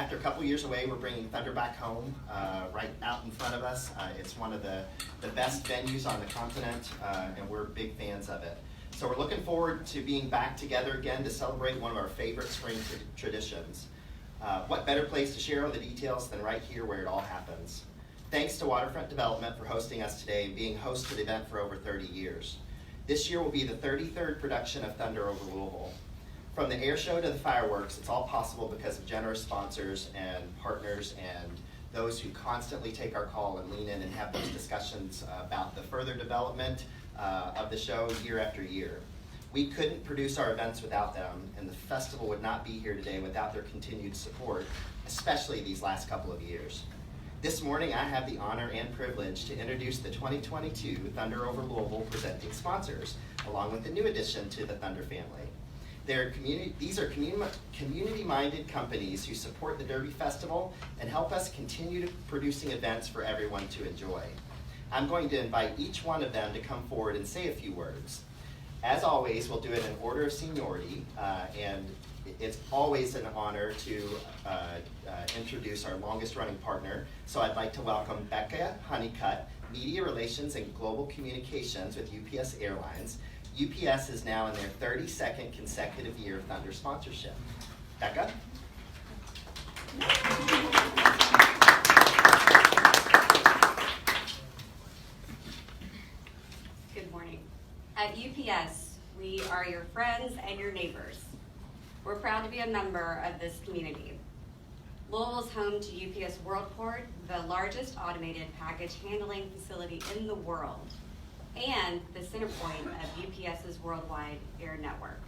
After a couple years away, we're bringing Thunder back home, right out in front of us. It's one of the best venues on the continent, and we're big fans of it. So we're looking forward to being back together again to celebrate one of our favorite spring traditions. What better place to share all the details than right here where it all happens. Thanks to Waterfront Development for hosting us today and being host to the event for over 30 years. This year will be the 33rd production of Thunder over Louisville. From the air show to the fireworks, it's all possible because of generous sponsors and partners and those who constantly take our call and lean in and have those discussions about the further development of the show year after year. We couldn't produce our events without them, and the festival would not be here today without their continued support, especially these last couple of years. This morning, I have the honor and privilege to introduce the 2022 Thunder over Louisville presenting sponsors, along with a new addition to the Thunder family. These are community-minded companies who support the Derby Festival and help us continue producing events for everyone to enjoy. I'm going to invite each one of them to come forward and say a few words. As always, we'll do it in order of seniority, and it's always an honor to introduce our longest-running partner. So I'd like to welcome Becca Honeycutt, Media Relations and Global Communications with UPS Airlines. UPS is now in their 32nd consecutive year of Thunder sponsorship. Becca? Good morning. At UPS, we are your friends and your neighbors. We're proud to be a member of this community. Louisville is home to UPS Worldport, the largest automated package handling facility in the world, and the center point of UPS's worldwide air network.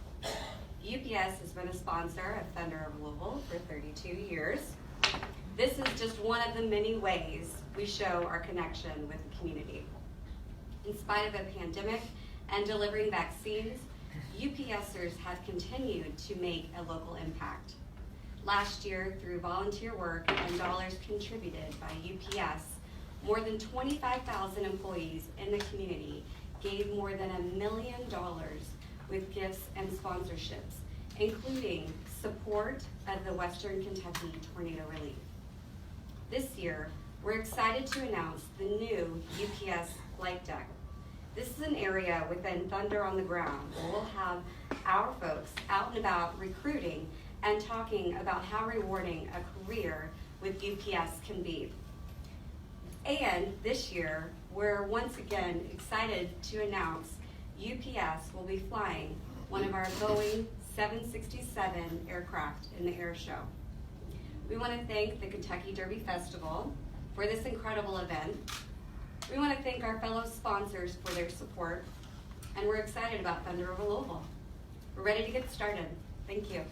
UPS has been a sponsor of Thunder of Louisville for 32 years. This is just one of the many ways we show our connection with the community. In spite of a pandemic and delivering vaccines, UPSers have continued to make a local impact. Last year, through volunteer work and dollars contributed by UPS, more than 25,000 employees in the community gave more than $1 million with gifts and sponsorships, including support of the Western Kentucky tornado relief. This year, we're excited to announce the new UPS flight deck. This is an area within Thunder on the Ground where we'll have our folks out and about recruiting and talking about how rewarding a career with UPS can be. And this year, we're once again excited to announce UPS will be flying one of our Boeing 767 aircraft in the air show. We want to thank the Kentucky Derby Festival for this incredible event. We want to thank our fellow sponsors for their support, and we're excited about Thunder over Louisville. We're ready to get started. Thank you.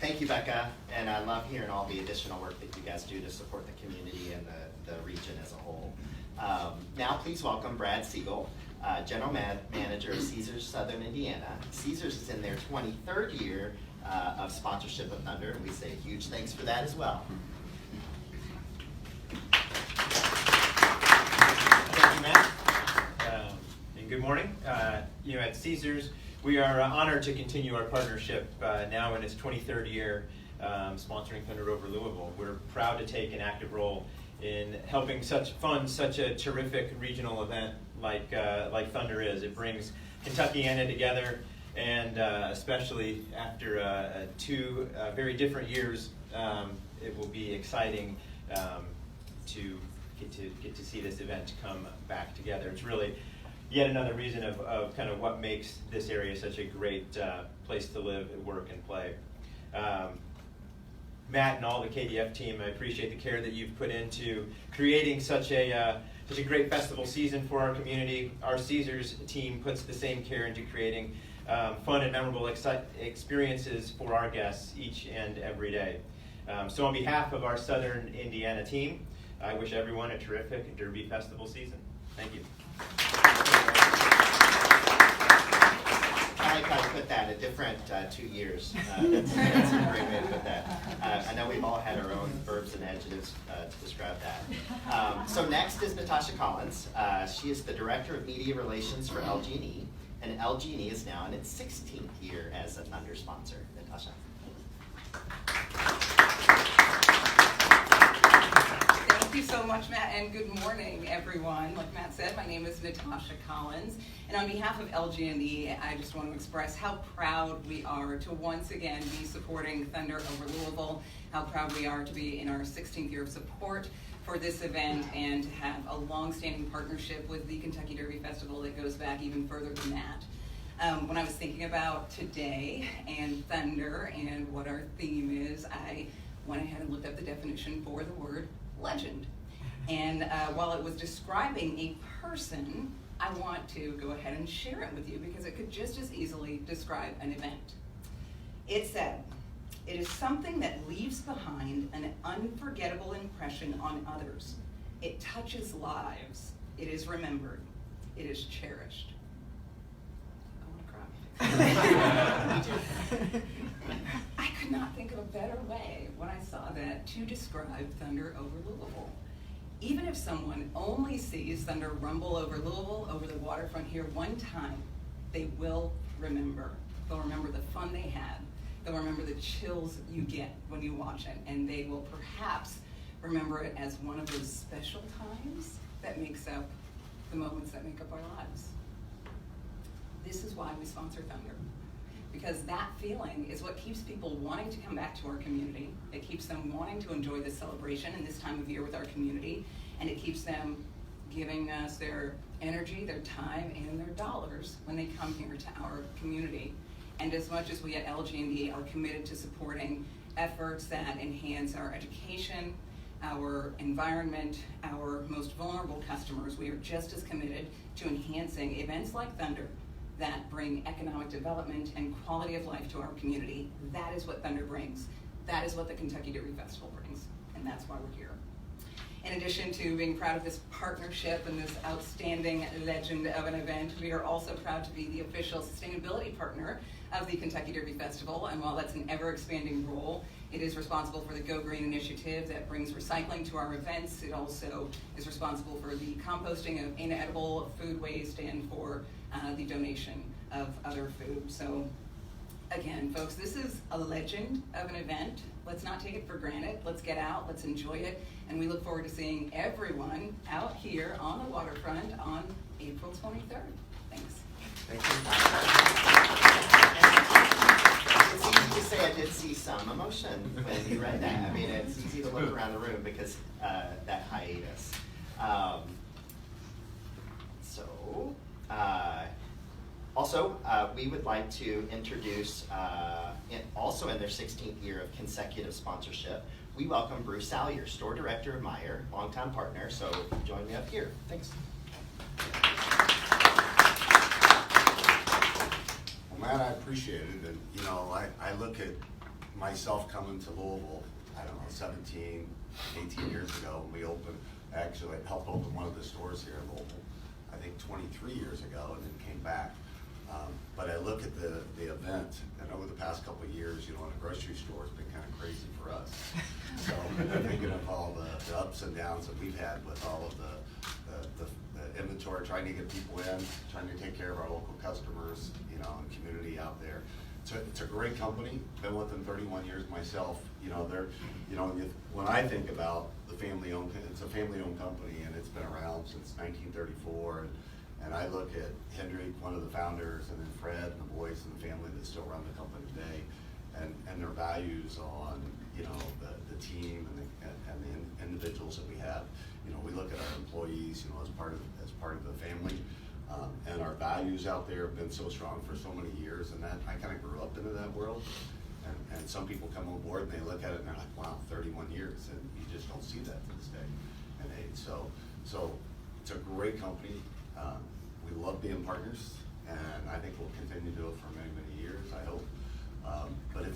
Thank you, Becca, and I love hearing all the additional work that you guys do to support the community and the region as a whole. Now please welcome Brad Siegel, General Manager of Caesars Southern Indiana. Caesars is in their 23rd year of sponsorship of Thunder, and we say a huge thanks for that as well. Thank you, Matt. And good morning. At Caesars, we are honored to continue our partnership now in its 23rd year sponsoring Thunder over Louisville. We're proud to take an active role in helping fund such a terrific regional event like Thunder is. It brings Kentuckiana together, and especially after two very different years, it will be exciting to get to see this event come back together. It's really yet another reason of kind of what makes this area such a great place to live, work, and play. Matt and all the KDF team, I appreciate the care that you've put into creating such a great festival season for our community. Our Caesars team puts the same care into creating fun and memorable experiences for our guests each and every day. So on behalf of our Southern Indiana team, I wish everyone a terrific Derby Festival season. Thank you. I like how you put that, a different 2 years. That's a great way to put that. I know we've all had our own verbs and adjectives to describe that. So next is Natasha Collins. She is the Director of Media Relations for LG&E. And LG&E is now in its 16th year as a Thunder sponsor. Natasha. Thank you so much, Matt, and good morning, everyone. Like Matt said, my name is Natasha Collins, and on behalf of LG&E, I just want to express how proud we are to once again be supporting Thunder over Louisville, how proud we are to be in our 16th year of support for this event and to have a long-standing partnership with the Kentucky Derby Festival that goes back even further than that. When I was thinking about today and Thunder and what our theme is, I went ahead and looked up the definition for the word legend. And while it was describing a person, I want to go ahead and share it with you because it could just as easily describe an event. It said, "It is something that leaves behind an unforgettable impression on others. It touches lives. It is remembered. It is cherished." I want to cry. I could not think of a better way when I saw that to describe Thunder over Louisville. Even if someone only sees Thunder rumble over Louisville, over the waterfront here one time, they will remember. They'll remember the fun they had. They'll remember the chills you get when you watch it, and they will perhaps remember it as one of those special times that makes up the moments that make up our lives. This is why we sponsor Thunder, because that feeling is what keeps people wanting to come back to our community. It keeps them wanting to enjoy this celebration and this time of year with our community, and it keeps them giving us their energy, their time, and their dollars when they come here to our community. And as much as we at LG&E are committed to supporting efforts that enhance our education, our environment, our most vulnerable customers, we are just as committed to enhancing events like Thunder that bring economic development and quality of life to our community. That is what Thunder brings. That is what the Kentucky Derby Festival brings, and that's why we're here. In addition to being proud of this partnership and this outstanding legend of an event, we are also proud to be the official sustainability partner of the Kentucky Derby Festival, and while that's an ever-expanding role, it is responsible for the Go Green initiative that brings recycling to our events. It also is responsible for the composting of inedible food waste and for the donation of other food. So again, folks, this is a legend of an event. Let's not take it for granted. Let's get out, let's enjoy it, and we look forward to seeing everyone out here on the waterfront on April 23rd. Thanks. Thank you. It's easy to say I did see some emotion when you read that. I mean, it's easy to look around the room because that hiatus. Also, we would like to introduce, also in their 16th year of consecutive sponsorship, we welcome Bruce Salyer, Store Director of Meijer, longtime partner, so join me up here. Thanks. Well, Matt, I appreciate it, and you know, I look at myself coming to Louisville, I don't know, 17, 18 years ago when we opened, actually I helped open one of the stores here in Louisville, I think 23 years ago, and then came back. But I look at the event, and over the past couple of years, you know, in a grocery store, it's been kind of crazy for us. So I'm thinking of all the ups and downs that we've had with all of the inventory, trying to get people in, trying to take care of our local customers, you know, and community out there. It's a great company. Been with them 31 years myself. You know, they're, you know, when I think about the family-owned, it's a family-owned company, and it's been around since 1934. And I look at Hendrik, one of the founders, and then Fred and the boys and the family that still run the company today, and their values on, you know, the team and the individuals that we have. You know, we look at our employees, you know, as part of the family, and our values out there have been so strong for so many years, and that I kind of grew up into that world. And some people come on board and they look at it and they're like, wow, 31 years, and you just don't see that to this day and age. So it's a great company. We love being partners, and I think we'll continue to do it for many, many years, I hope. But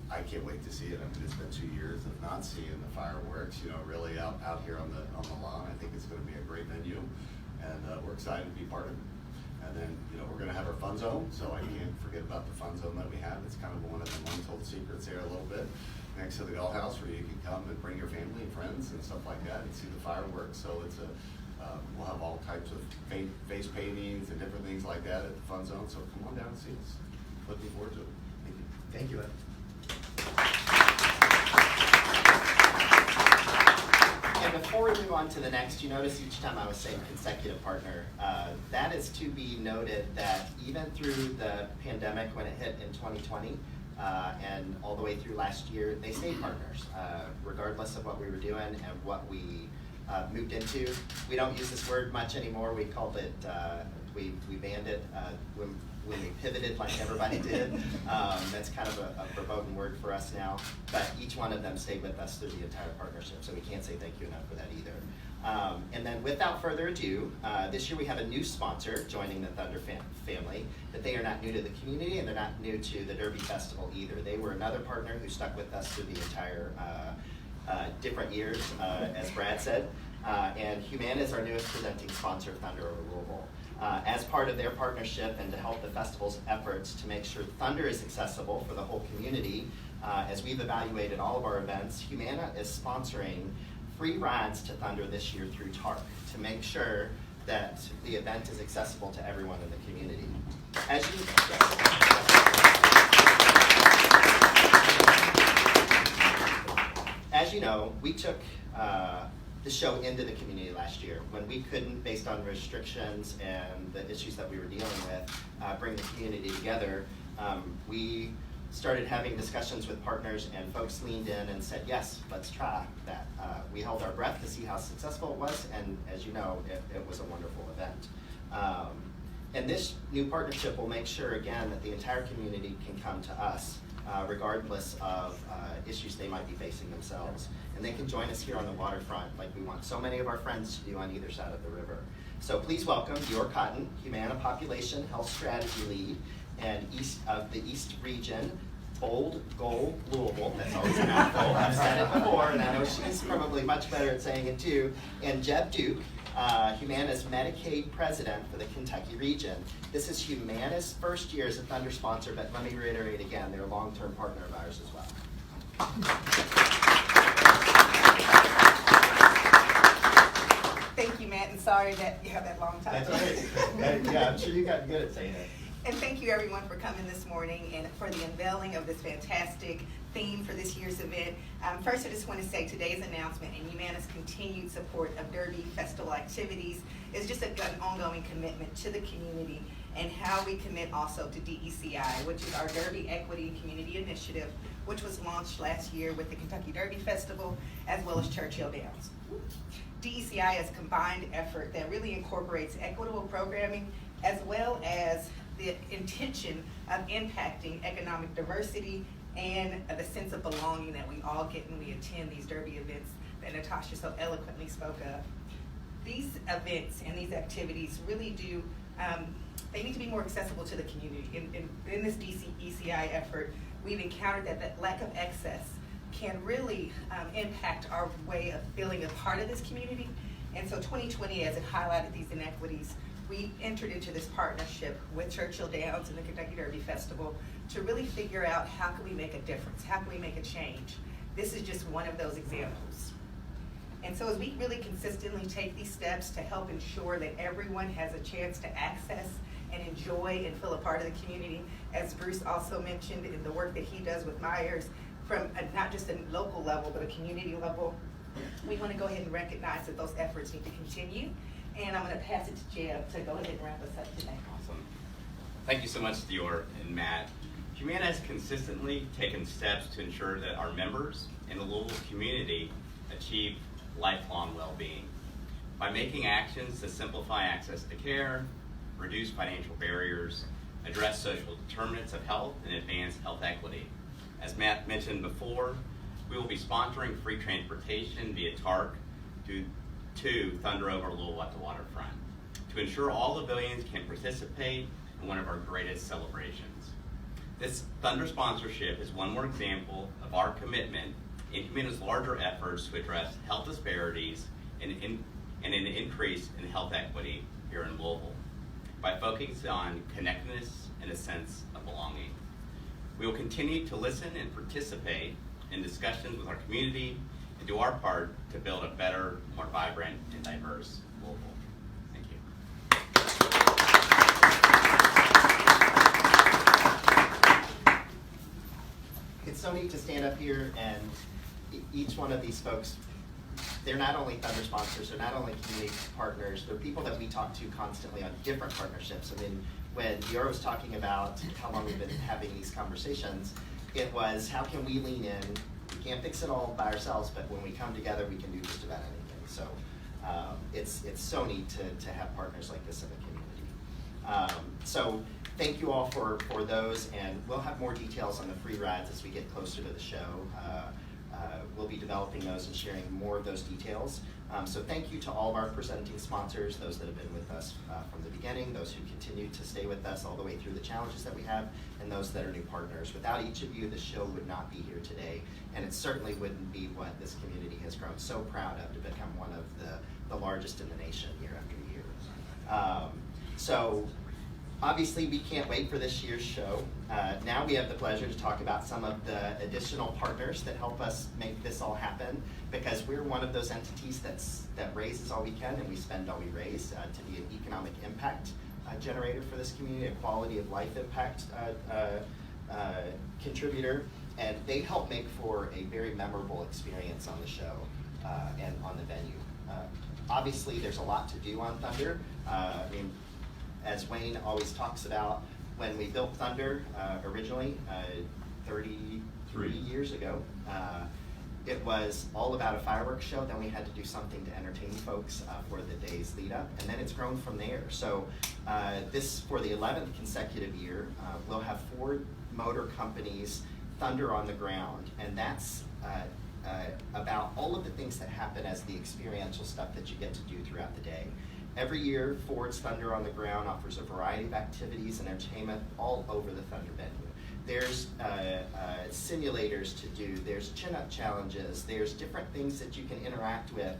I can't wait to see it. I mean, it's been 2 years of not seeing the fireworks, you know, really out here on the lawn. I think it's going to be a great venue, and we're excited to be part of it. And then, you know, we're going to have our fun zone, so I can't forget about the fun zone that we have. It's kind of one of the untold secrets there a little bit, next to the golf house, where you can come and bring your family and friends and stuff like that and see the fireworks. So it's a We'll have all types of face paintings and different things like that at the Fun Zone, so come on down and see us. Looking forward to it. Thank you. Thank you, Ed. And before we move on to the next, you notice each time I was saying consecutive partner. That is to be noted that even through the pandemic when it hit in 2020, and all the way through last year, they stayed partners, regardless of what we were doing and what we moved into. We don't use this word much anymore. We called it, we banned it when we pivoted like everybody did. That's kind of a verboten word for us now. But each one of them stayed with us through the entire partnership, so we can't say thank you enough for that either. And then without further ado, this year we have a new sponsor joining the Thunder family, but they are not new to the community and they're not new to the Derby Festival either. They were another partner who stuck with us through the entire different years, as Brad said. And Humana is our newest presenting sponsor of Thunder over Louisville. As part of their partnership and to help the festival's efforts to make sure Thunder is accessible for the whole community, as we've evaluated all of our events, Humana is sponsoring free rides to Thunder this year through TARC to make sure that the event is accessible to everyone in the community. As you know, we took the show into the community last year when we couldn't, based on restrictions and the issues that we were dealing with, bring the community together. We started having discussions with partners and folks leaned in and said, yes, let's try that. We held our breath to see how successful it was, and as you know, it was a wonderful event. And this new partnership will make sure, again, that the entire community can come to us, regardless of issues they might be facing themselves. And they can join us here on the waterfront like we want so many of our friends to do on either side of the river. So please welcome Dior Cotton, Humana Population Health Strategy Lead, and East of the East Region, Bold Goal Louisville. That's always a mouthful. I've said it before, and I know she's probably much better at saying it too. And Jeb Duke, Humana's Medicaid President for the Kentucky region. This is Humana's first year as a Thunder sponsor, but let me reiterate again, they're a long-term partner of ours as well. Thank you, Matt, and sorry that you have that long time. That's okay. Yeah, I'm sure you got good at saying it. And thank you everyone for coming this morning and for the unveiling of this fantastic theme for this year's event. First, I just want to say today's announcement and Humana's continued support of Derby Festival activities is just an ongoing commitment to the community and how we commit also to DECI, which is our Derby Equity and Community Initiative, which was launched last year with the Kentucky Derby Festival as well as Churchill Downs. DECI is a combined effort that really incorporates equitable programming as well as the intention of impacting economic diversity and the sense of belonging that we all get when we attend these Derby events that Natasha so eloquently spoke of. These events and these activities really do, they need to be more accessible to the community. In this DECI effort, we've encountered that lack of access can really impact our way of feeling a part of this community. And so 2020, as it highlighted these inequities, we entered into this partnership with Churchill Downs and the Kentucky Derby Festival to really figure out how can we make a difference, how can we make a change. This is just one of those examples. And so as we really consistently take these steps to help ensure that everyone has a chance to access and enjoy and feel a part of the community, as Bruce also mentioned in the work that he does with Myers, from not just a local level, but a community level, we want to go ahead and recognize that those efforts need to continue. And I'm going to pass it to Jeb to go ahead and wrap us up today. Awesome. Thank you so much, Dior and Matt. Humana has consistently taken steps to ensure that our members and the Louisville community achieve lifelong well-being by making actions to simplify access to care, reduce financial barriers, address social determinants of health, and advance health equity. As Matt mentioned before, we will be sponsoring free transportation via TARC to Thunder over Louisville at the waterfront to ensure all the Billions can participate in one of our greatest celebrations. This Thunder sponsorship is one more example of our commitment in Humana's larger efforts to address health disparities and an increase in health equity here in Louisville by focusing on connectedness and a sense of belonging. We will continue to listen and participate in discussions with our community and do our part to build a better, more vibrant, and diverse Louisville. Thank you. It's so neat to stand up here and each one of these folks, they're not only Thunder sponsors, they're not only community partners, they're people that we talk to constantly on different partnerships. I mean, when Dior was talking about how long we've been having these conversations, it was how can we lean in? We can't fix it all by ourselves, but when we come together, we can do just about anything. So it's so neat to have partners like this in the community. So thank you all for those, and we'll have more details on the free rides as we get closer to the show. We'll be developing those and sharing more of those details. So thank you to all of our presenting sponsors, those that have been with us from the beginning, those who continue to stay with us all the way through the challenges that we have, and those that are new partners. Without each of you, the show would not be here today, and it certainly wouldn't be what this community has grown so proud of to become one of the largest in the nation year after year. So obviously, we can't wait for this year's show. Now we have the pleasure to talk about some of the additional partners that help us make this all happen, because we're one of those entities that raises all we can and we spend all we raise to be an economic impact generator for this community, a quality of life impact contributor, and they help make for a very memorable experience on the show and on the venue. Obviously, there's a lot to do on Thunder. I mean, as Wayne always talks about, when we built Thunder originally, 33 years ago, it was all about a fireworks show. Then we had to do something to entertain folks for the days lead up, and then it's grown from there. So this, for the 11th consecutive year, we'll have Ford Motor Company's Thunder on the Ground, and that's about all of the things that happen as the experiential stuff that you get to do throughout the day. Every year, Ford's Thunder on the Ground offers a variety of activities and entertainment all over the Thunder venue. There's simulators to do, there's chin-up challenges, there's different things that you can interact with,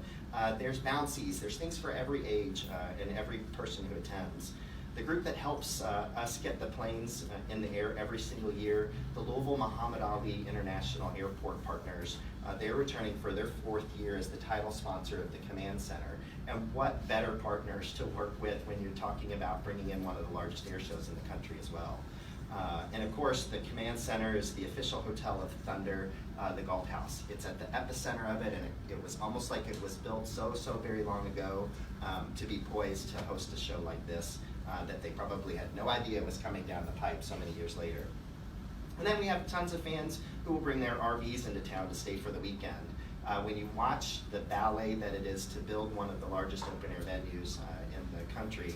there's bouncies, there's things for every age and every person who attends. The group that helps us get the planes in the air every single year, the Louisville Muhammad Ali International Airport Partners, they're returning for their 4th year as the title sponsor of the Command Center. And what better partners to work with when you're talking about bringing in one of the largest air shows in the country as well. And of course, the Command Center is the official hotel of Thunder, the Galt House. It's at the epicenter of it, and it was almost like it was built so very long ago to be poised to host a show like this that they probably had no idea was coming down the pipe so many years later. And then we have tons of fans who will bring their RVs into town to stay for the weekend. When you watch the ballet that it is to build one of the largest open-air venues in the country,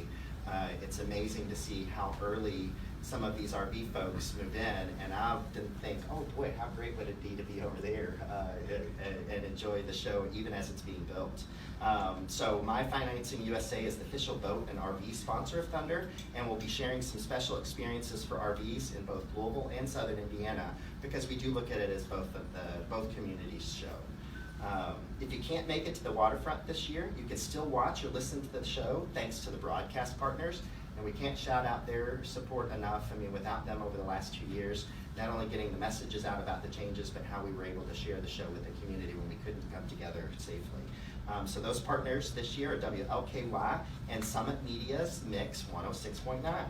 it's amazing to see how early some of these RV folks move in, and I often think, oh boy, how great would it be to be over there and enjoy the show even as it's being built. So My Financing USA is the official boat and RV sponsor of Thunder, and we'll be sharing some special experiences for RVs in both Louisville and Southern Indiana, because we do look at it as both communities' show. If you can't make it to the waterfront this year, you can still watch or listen to the show thanks to the broadcast partners. And we can't shout out their support enough. I mean, without them over the last 2 years, not only getting the messages out about the changes, but how we were able to share the show with the community when we couldn't come together safely. So those partners this year are WLKY and Summit Media's Mix 106.9.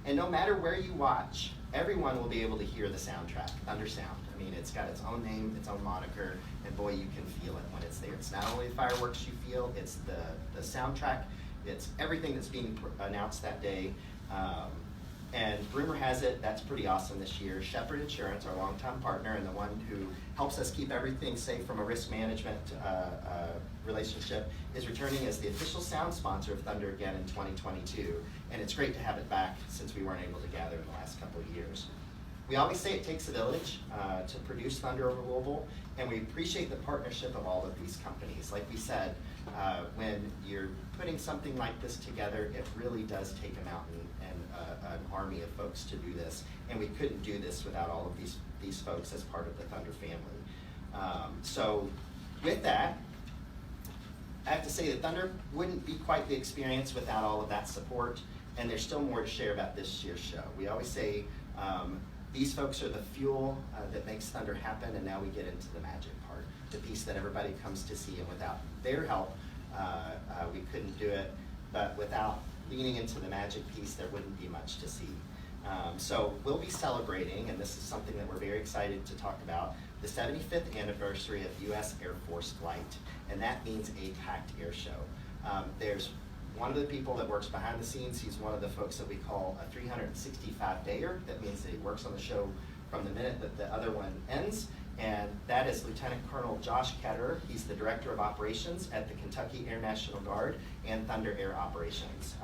And no matter where you watch, everyone will be able to hear the soundtrack, Thunder Sound. I mean, it's got its own name, its own moniker, and boy, you can feel it when it's there. It's not only the fireworks you feel, it's the soundtrack, it's everything that's being announced that day. And rumor has it, that's pretty awesome this year. Shepherd Insurance, our longtime partner and the one who helps us keep everything safe from a risk management relationship, is returning as the official sound sponsor of Thunder again in 2022. And it's great to have it back since we weren't able to gather in the last couple of years. We always say it takes a village to produce Thunder over Louisville, and we appreciate the partnership of all of these companies. Like we said, when you're putting something like this together, it really does take a mountain and an army of folks to do this, and we couldn't do this without all of these folks as part of the Thunder family. So with that, I have to say that Thunder wouldn't be quite the experience without all of that support, and there's still more to share about this year's show. We always say these folks are the fuel that makes Thunder happen, and now we get into the magic part, the piece that everybody comes to see, and without their help, We couldn't do it, but without leaning into the magic piece, there wouldn't be much to see. So we'll be celebrating, and this is something that we're very excited to talk about, the 75th anniversary of U.S. Air Force Flight, and that means a packed air show. There's one of the people that works behind the scenes. He's one of the folks that we call a 365-dayer. That means that he works on the show from the minute that the other one ends, and that is Lieutenant Colonel Josh Ketterer. He's the Director of Operations at the Kentucky Air National Guard and Thunder Air Operations.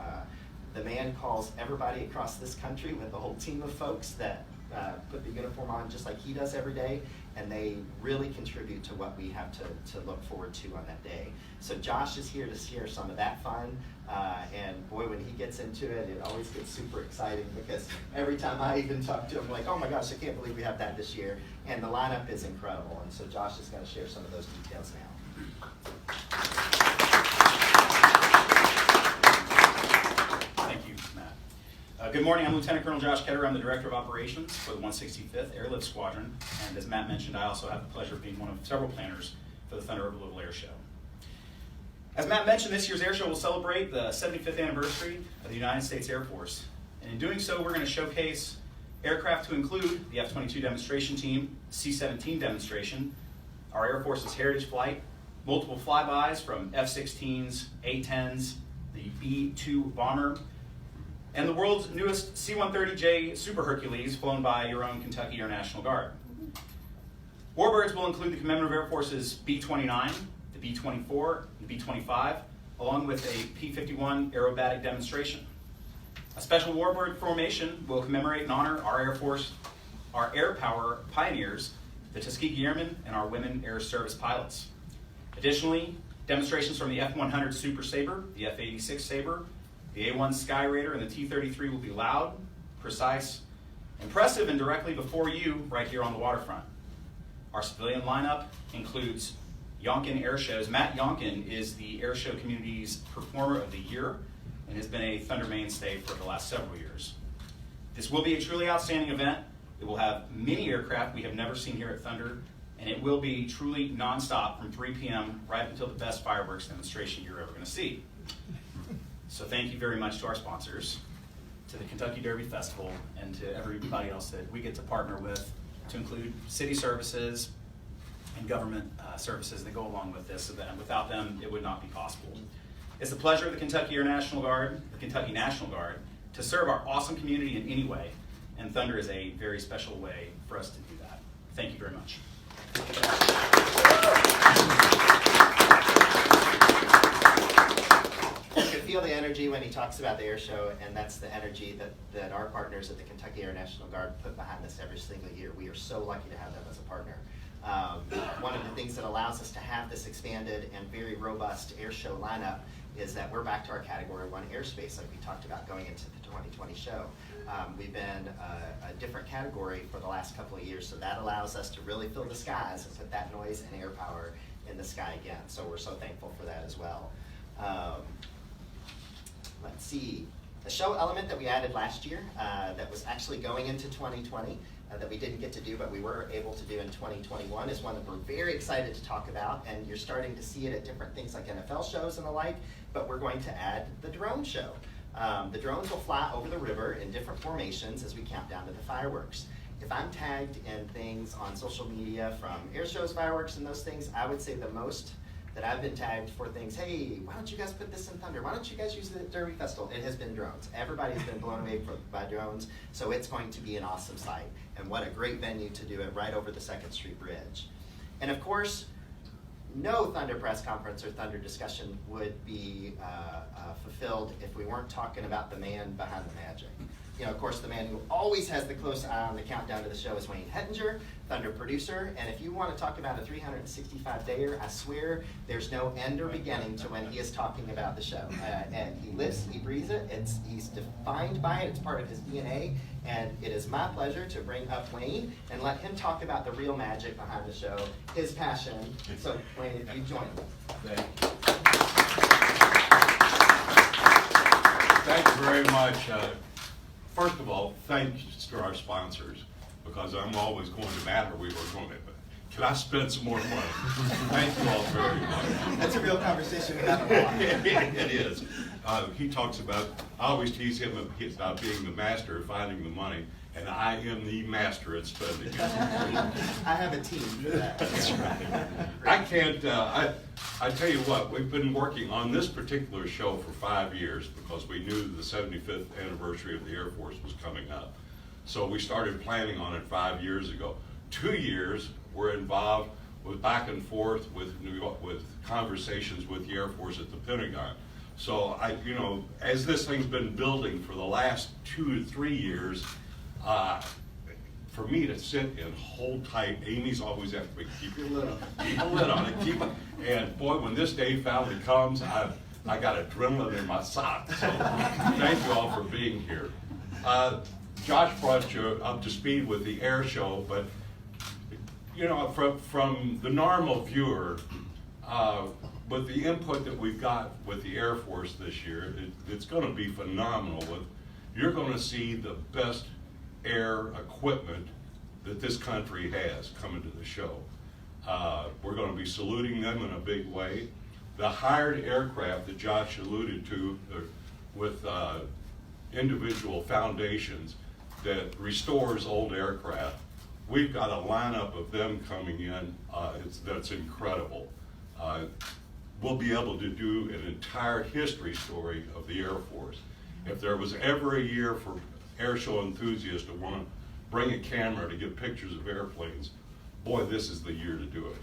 The man calls everybody across this country with a whole team of folks that put the uniform on just like he does every day, and they really contribute to what we have to look forward to on that day. So Josh is here to share some of that fun, and boy, when he gets into it, it always gets super exciting, because every time I even talk to him, like, oh my gosh, I can't believe we have that this year, and the lineup is incredible, and so Josh is going to share some of those details now. Thank you, Matt. Good morning, I'm Lieutenant Colonel Josh Ketterer. I'm the Director of Operations for the 165th Airlift Squadron, and as Matt mentioned, I also have the pleasure of being one of several planners for the Thunder Over Louisville Air Show. As Matt mentioned, this year's air show will celebrate the 75th anniversary of the United States Air Force, and in doing so, we're going to showcase aircraft to include the F-22 demonstration team, C-17 demonstration, our Air Force's Heritage Flight, multiple flybys from F-16s, A-10s, the B-2 bomber, and the world's newest C-130J Super Hercules, flown by your own Kentucky Air National Guard. Warbirds will include the Commemorative Air Force's B-29, the B-24, the B-25, along with a P-51 aerobatic demonstration. A special warbird formation will commemorate and honor our Air Force, our air power pioneers, the Tuskegee Airmen, and our women Air Service pilots. Additionally, demonstrations from the F-100 Super Sabre, the F-86 Sabre, the A-1 Sky Raider, and the T-33 will be loud, precise, impressive, and directly before you right here on the waterfront. Our civilian lineup includes Yonkin Air Shows. Matt Yonkin is the air show community's Performer of the Year and has been a Thunder mainstay for the last several years. This will be a truly outstanding event. It will have many aircraft we have never seen here at Thunder, and it will be truly nonstop from 3 p.m. right until the best fireworks demonstration you're ever going to see. So thank you very much to our sponsors, to the Kentucky Derby Festival, and to everybody else that we get to partner with, to include city services and government services that go along with this event. Without them, it would not be possible. It's the pleasure of the Kentucky Air National Guard, the Kentucky National Guard, to serve our awesome community in any way, and Thunder is a very special way for us to do that. Thank you very much. You can feel the energy when he talks about the air show, and that's the energy that our partners at the Kentucky Air National Guard put behind this every single year. We are so lucky to have them as a partner. One of the things that allows us to have this expanded and very robust air show lineup is that we're back to our Category 1 airspace like we talked about going into the 2020 show. We've been a different category for the last couple of years, so that allows us to really fill the skies and put that noise and air power in the sky again. So we're so thankful for that as well. Let's see, the show element that we added last year that was actually going into 2020 that we didn't get to do but we were able to do in 2021 is one that we're very excited to talk about, and you're starting to see it at different things like NFL shows and the like, but we're going to add the drone show. The drones will fly over the river in different formations as we count down to the fireworks. If I'm tagged in things on social media from air shows, fireworks, and those things, I would say the most that I've been tagged for things, hey, why don't you guys put this in Thunder? Why don't you guys use the Derby Festival? It has been drones. Everybody's been blown away by drones, so it's going to be an awesome sight. And what a great venue to do it right over the 2nd Street Bridge. And of course, no Thunder press conference or Thunder discussion would be fulfilled if we weren't talking about the man behind the magic. You know, of course, the man who always has the close eye on the countdown to the show is Wayne Hettinger, Thunder producer. And if you want to talk about a 365-dayer, I swear there's no end or beginning to when he is talking about the show. And he lives, he breathes it. He's defined by it. It's part of his DNA. And it is my pleasure to bring up Wayne and let him talk about the real magic behind the show, his passion. So, Wayne, if you join me. Thank you very much. First of all, thanks to our sponsors, because I'm always going to matter. We were going to can I spend some more money? Thank you all very much. That's a real conversation we have a lot. It is. He talks about, I always tease him about being the master of finding the money, and I am the master at spending it. I have a team for that. That's right. I can't, I tell you what, we've been working on this particular show for 5 years because we knew the 75th anniversary of the Air Force was coming up. So we started planning on it 5 years ago. 2 years we're involved with back and forth with New York, with conversations with the Air Force at the Pentagon. So as this thing's been building for the last 2 to 3 years, for me to sit and hold tight, Amy's always after me, keep your lid on, keep a lid on it, keep it. And boy, when this day finally comes, I got adrenaline in my socks. So thank you all for being here. Josh brought you up to speed with the air show, but from the normal viewer, with the input that we've got with the Air Force this year, it's going to be phenomenal. You're going to see the best air equipment that this country has coming to the show. We're going to be saluting them in a big way. The hired aircraft that Josh alluded to with individual foundations that restores old aircraft, we've got a lineup of them coming in that's incredible. We'll be able to do an entire history story of the Air Force. If there was ever a year for air show enthusiasts to want to bring a camera to get pictures of airplanes, boy, this is the year to do it.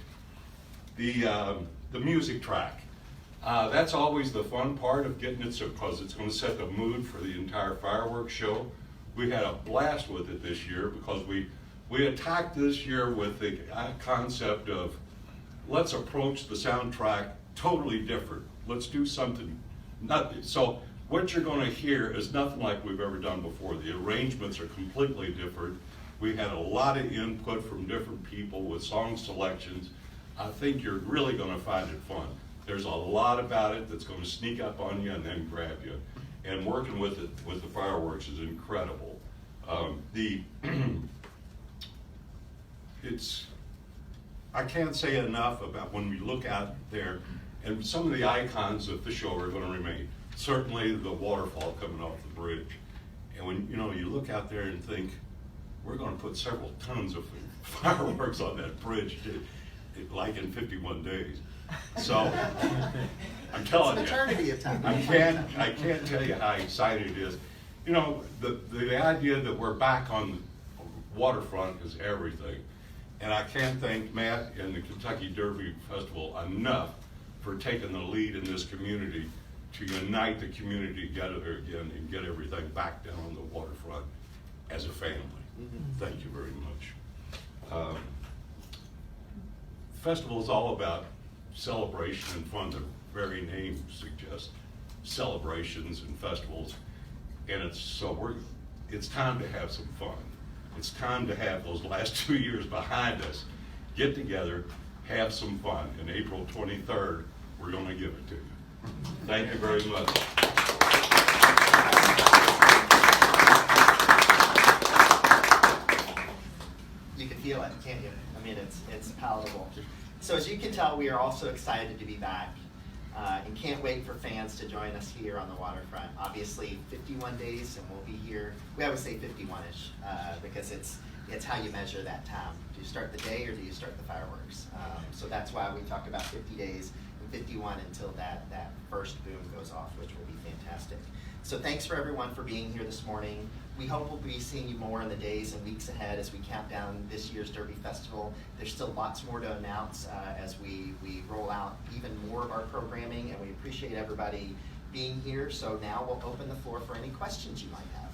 The music track, that's always the fun part of getting it, because it's going to set the mood for the entire fireworks show. We had a blast with it this year because we attacked this year with the concept of let's approach the soundtrack totally different. Let's do something. So what you're going to hear is nothing like we've ever done before. The arrangements are completely different. We had a lot of input from different people with song selections. I think you're really going to find it fun. There's a lot about it that's going to sneak up on you and then grab you. And working with the fireworks is incredible. I can't say enough about when we look out there, and some of the icons of the show are going to remain. Certainly the waterfall coming off the bridge. And when you look out there and think, we're going to put several tons of fireworks on that bridge, like in 51 days. So I'm telling you, It's an eternity of time. I can't tell you how excited it is. The idea that we're back on the waterfront is everything. And I can't thank Matt and the Kentucky Derby Festival enough for taking the lead in this community to unite the community together again and get everything back down on the waterfront as a family. Thank you very much. Festival is all about celebration and fun. The very name suggests celebrations and festivals, and it's time to have some fun. It's time to have those last 2 years behind us, get together, have some fun. And April 23rd, we're going to give it to you. Thank you very much. You can feel it, can't you? I mean, it's palatable. So as you can tell, we are also excited to be back and can't wait for fans to join us here on the waterfront. Obviously, 51 days, and we'll be here. We always say 51-ish because it's how you measure that time. Do you start the day or do you start the fireworks? So that's why we talk about 50 days and 51 until that first boom goes off, which will be fantastic. So thanks for everyone for being here this morning. We hope we'll be seeing you more in the days and weeks ahead as we count down this year's Derby Festival. There's still lots more to announce as we roll out even more of our programming, and we appreciate everybody being here. So now we'll open the floor for any questions you might have.